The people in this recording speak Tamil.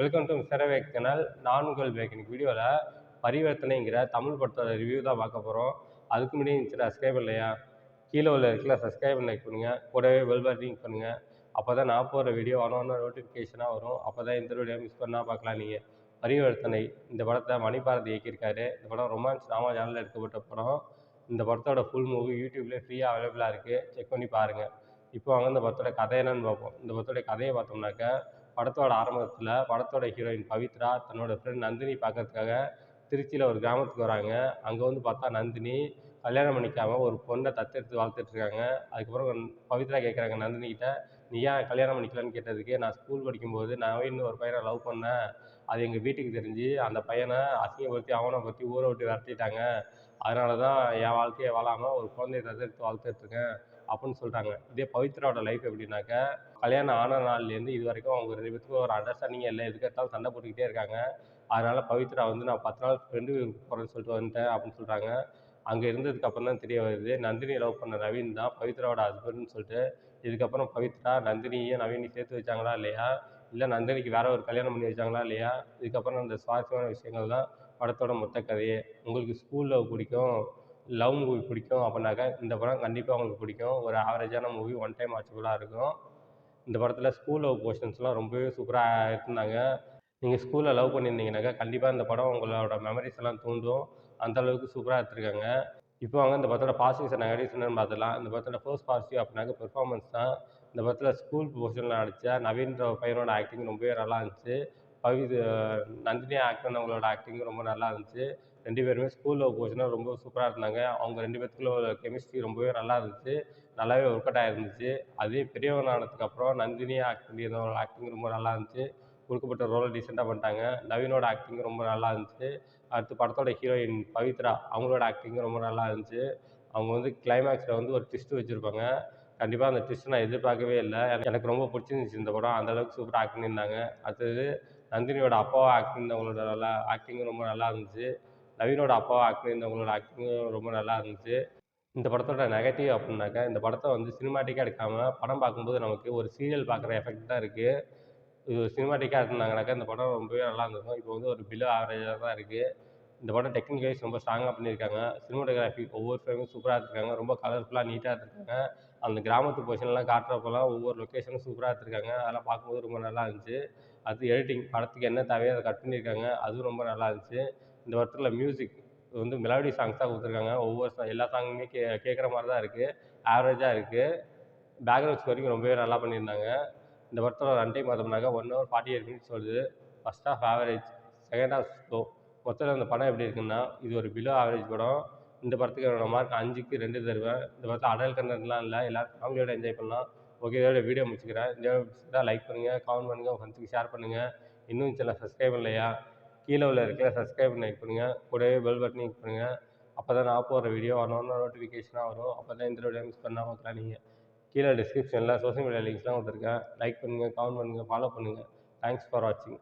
Welcome to mister wake channel. நான் உங்கள் வேக். இன்னைக்கு வீடியோவில் பரிவர்த்தனைங்கிற தமிழ் படத்தோட ரிவ்யூ தான் பார்க்க போகிறோம். அதுக்கு முன்னாடி இந்த சப்ஸ்கிரைப் இல்லையா, கீழே உள்ள இருக்குல்ல சப்ஸ்கிரைப் லைக் பண்ணுங்கள், கூடவே பெல் பட்டன் பண்ணுங்கள். அப்போ தான் நான் போகிற வீடியோ ஒன்று நோட்டிஃபிகேஷனாக வரும். அப்போ தான் இந்த வீடியோ மிஸ் பண்ணால் பார்க்கலாம். நீங்கள் பரிவர்த்தனை இந்த படத்தை மணிபாரதி இயக்கியிருக்காரு. இந்த படம் ரொமான்ஸ் ட்ராமா சேனலில் எடுக்கப்பட்ட படம். இந்த படத்தோட ஃபுல் மூவி யூடியூப்லேயே ஃப்ரீயாக அவைலபிளாக இருக்குது, செக் பண்ணி பாருங்கள். இப்போ அவங்க இந்த படத்தோட கதை என்னன்னு பார்ப்போம். இந்த படத்தோட கதையை பார்த்தோம்னாக்கா, படத்தோட ஆரம்பத்தில் படத்தோட ஹீரோயின் பவித்ரா தன்னோட ஃப்ரெண்ட் நந்தினி பார்க்கறதுக்காக திருச்சியில் ஒரு கிராமத்துக்கு வராங்க. அங்கே வந்து பார்த்தா நந்தினி கல்யாணம் பண்ணிக்காமல் ஒரு பொண்ணை தத்தெடுத்து வளர்த்துட்ருக்காங்க. அதுக்கப்புறம் பவித்ரா கேட்குறாங்க நந்தினிக்கிட்ட, நீ ஏன் கல்யாணம் பண்ணிக்கலான்னு கேட்டதுக்கு, நான் ஸ்கூல் படிக்கும்போது நவீன் ஒரு பையனை லவ் பண்ணேன். அது எங்கள் வீட்டுக்கு தெரிஞ்சு அந்த பையனை அசிங்கப்படுத்தி அவனை பற்றி ஊரை விட்டு விரட்டிட்டாங்க. அதனால தான் என் வாழ்க்கையை வாழாமல் ஒரு குழந்தைய தத்தெடுத்து வளர்த்துட்ருக்கேன் அப்படின்னு சொல்கிறாங்க. இதே பவித்ராவோட லைஃப் எப்படின்னாக்கா, கல்யாணம் ஆன நாள்லேருந்து இது வரைக்கும் அவங்க 2 பேத்துக்கும் ஒரு அண்டர்ஸ்டாண்டிங்கே இல்லை. எதுக்கு எடுத்தாலும் சண்டை போட்டுக்கிட்டே இருக்காங்க. அதனால் பவித்ரா வந்து நான் 10 நாள் ஃப்ரெண்டு வீட்டுக்கு போகிறேன்னு சொல்லிட்டு வந்துட்டேன் அப்படின்னு சொல்கிறாங்க. அங்கே இருந்ததுக்கு அப்புறம் தான் தெரிய வருது, நந்தினியை லவ் பண்ண நவீன் தான் பவித்ராவோட ஹஸ்பண்ட்னு சொல்லிட்டு. இதுக்கப்புறம் பவித்ரா நந்தினியையும் நவீனையும் சேர்த்து வச்சாங்களா இல்லையா, இல்லை நந்தினிக்கு வேற ஒரு கல்யாணம் பண்ணி வச்சாங்களா இல்லையா, இதுக்கப்புறம் இந்த சுவாரஸ்யமான விஷயங்கள் தான் படத்தோட மொத்த கதையே. உங்களுக்கு ஸ்கூல் லவ் பிடிக்கும், லவ் மூவி பிடிக்கும் அப்படின்னாக்கா இந்த படம் கண்டிப்பாக உங்களுக்கு பிடிக்கும். ஒரு ஆவரேஜான மூவி, ஒன் டைம் வாட்சபுளாக இருக்கும். இந்த படத்தில் ஸ்கூல் லவ் போர்ஷன்ஸ்லாம் ரொம்பவே சூப்பராக எடுத்திருந்தாங்க. நீங்கள் ஸ்கூலில் லவ் பண்ணியிருந்தீங்கன்னாக்கா கண்டிப்பாக இந்த படம் உங்களோட மெமரிஸ் எல்லாம் தூண்டும். அந்த அளவுக்கு சூப்பராக எடுத்திருக்காங்க. இப்போ வாங்க இந்த படத்தோட பாசிட்டிவ்ஸ் அண்ட் நெகட்டிவ்ஸ் என்னன்னு பார்த்துடலாம். இந்த படத்தோட ஃபர்ஸ்ட் பாசிட்டிவ் அப்படின்னாக்க பெர்ஃபார்மன்ஸ் தான். இந்த படத்தில் ஸ்கூல் போர்ஷனில் நடித்த நவீன்ற பையனோட ஆக்டிங் ரொம்பவே நல்லா இருந்துச்சு. பவித் நந்தினியா ஆக்ட் பண்ணவங்களோட ஆக்டிங்கும் ரொம்ப நல்லா இருந்துச்சு. 2 பேருமே ஸ்கூல் லவ் போர்ஷனாக ரொம்ப சூப்பராக இருந்தாங்க. அவங்க 2 பேத்துக்குள்ள ஒரு கெமிஸ்ட்ரி ரொம்பவே நல்லா இருந்துச்சு. நல்லாவே ஒர்க் அவுட் ஆகிருந்துச்சு. அதே பெரியவன் ஆனதுக்கப்புறம் நந்தினியா ஆக்ட் பண்ணியிருந்தவங்களோட ஆக்டிங் ரொம்ப நல்லா இருந்துச்சு. கொடுக்கப்பட்ட ரோலை டீசெண்டாக பண்ணிட்டாங்க. நவீனோட ஆக்டிங் ரொம்ப நல்லா இருந்துச்சு. அடுத்து படத்தோட ஹீரோயின் பவித்ரா அவங்களோட ஆக்டிங்கும் ரொம்ப நல்லா இருந்துச்சு. அவங்க வந்து கிளைமேக்ஸில் வந்து ஒரு ட்விஸ்ட் வச்சுருப்பாங்க. கண்டிப்பாக அந்த ட்விஸ்ட் நான் எதிர்பார்க்கவே இல்லை. எனக்கு ரொம்ப பிடிச்சிருந்துச்சு இந்த படம். அந்தளவுக்கு சூப்பராக ஆக்ட் பண்ணியிருந்தாங்க. அடுத்தது நந்தினியோட அப்பாவா ஆக்ட் பண்ணியிருந்தவங்களோட ஆக்டிங்கும் ரொம்ப நல்லா இருந்துச்சு. நவீனோட அப்பாவா ஆக்ட் பண்ணியிருந்தவங்களோட ஆக்டிங்கும் ரொம்ப நல்லா இருந்துச்சு. இந்த படத்தோட நெகட்டிவ் அப்படின்னாக்கா, இந்த படத்தை வந்து சினிமாட்டிக்காக எடுக்காமல் படம் பார்க்கும்போது நமக்கு ஒரு சீரியல் பார்க்குற எஃபெக்ட் தான் இருக்குது. இது சினிமாட்டிக்காக இருந்தாங்கனாக்கா இந்த படம் ரொம்பவே நல்லா இருந்திருக்கும். இப்போ வந்து ஒரு பிலோ ஆவரேஜாக தான் இருக்குது. இந்த படம் டெக்னிக்கல் வைஸ் ரொம்ப ஸ்ட்ராங்காக பண்ணியிருக்காங்க. சினிமாட்டோகிராஃபி ஒவ்வொரு ஃப்ரேமும் சூப்பராக எடுத்திருக்காங்க. ரொம்ப கலர்ஃபுல்லாக நீட்டாக எடுத்திருக்காங்க. அந்த கிராமத்து பொசிஷன்லாம் காட்டுறப்போலாம் ஒவ்வொரு லொக்கேஷனும் சூப்பராக எடுத்திருக்காங்க. அதெல்லாம் பார்க்கும்போது ரொம்ப நல்லா இருந்துச்சு. அடுத்து எடிட்டிங், படத்துக்கு என்ன தேவையோ அதை கட் பண்ணியிருக்காங்க. அதுவும் ரொம்ப நல்லா இருந்துச்சு. இந்த படத்தில் மியூசிக் வந்து மெலோடி சாங்ஸ் தான் கொடுத்துருக்காங்க. ஒவ்வொரு எல்லா சாங்குமே கேட்குற மாதிரி தான் இருக்குது. ஆவரேஜாக இருக்குது. பேக்ரவுண்ட் ஸ்கோரிங் ரொம்பவே நல்லா பண்ணியிருந்தாங்க. இந்த படத்தோட ரன் டைம் பார்த்தோம்னாக்கா 1 ஹவர் 48 மினிட்ஸ் வருது. First half average, second half slow. மொத்தத்தில் அந்த படம் எப்படி இருக்குன்னா, இது ஒரு பிலோ ஆவரேஜ் படம். இந்த படத்துக்கு என்னோட மார்க் 5க்கு 2 தருவேன். இந்த படத்தில் அடல்ட் கண்டென்ட்லாம் இல்லை. எல்லாரும் ஃபேமிலியோட என்ஜாய் பண்ணலாம். ஓகே, இதோட வீடியோ முடிச்சுக்கிறேன். இந்த வீடியோ பிடிச்சிருந்தா லைக் பண்ணுங்கள், கமெண்ட் பண்ணுங்கள், உங்கள் ஃப்ரெண்ட்ஸுக்கு ஷேர் பண்ணுங்கள். இன்னும் சேனல் சப்ஸ்கிரைப் பண்ணலையா, கீழே உள்ள இருக்கிற சப்ஸ்கிரைப் லைக் பண்ணுங்கள், கூடவே பெல் பட்டனையும் கிளிக் பண்ணுங்கள். அப்போ தான் நான் போடுற வீடியோ ஒன்று நோட்டிஃபிகேஷனாக வரும். அப்போ தான் இந்த வீடியோ மிஸ் பண்ணாமல் பார்க்கலாம். நீங்கள் கீழே டிஸ்கிரிப்ஷனில் சோஷியல் மீடியா லிங்க்ஸ்லாம் கொடுத்துருக்கேன். லைக் பண்ணுங்கள், கமெண்ட் பண்ணுங்கள், ஃபாலோ பண்ணுங்கள். தேங்க்ஸ் ஃபார் வாட்சிங்.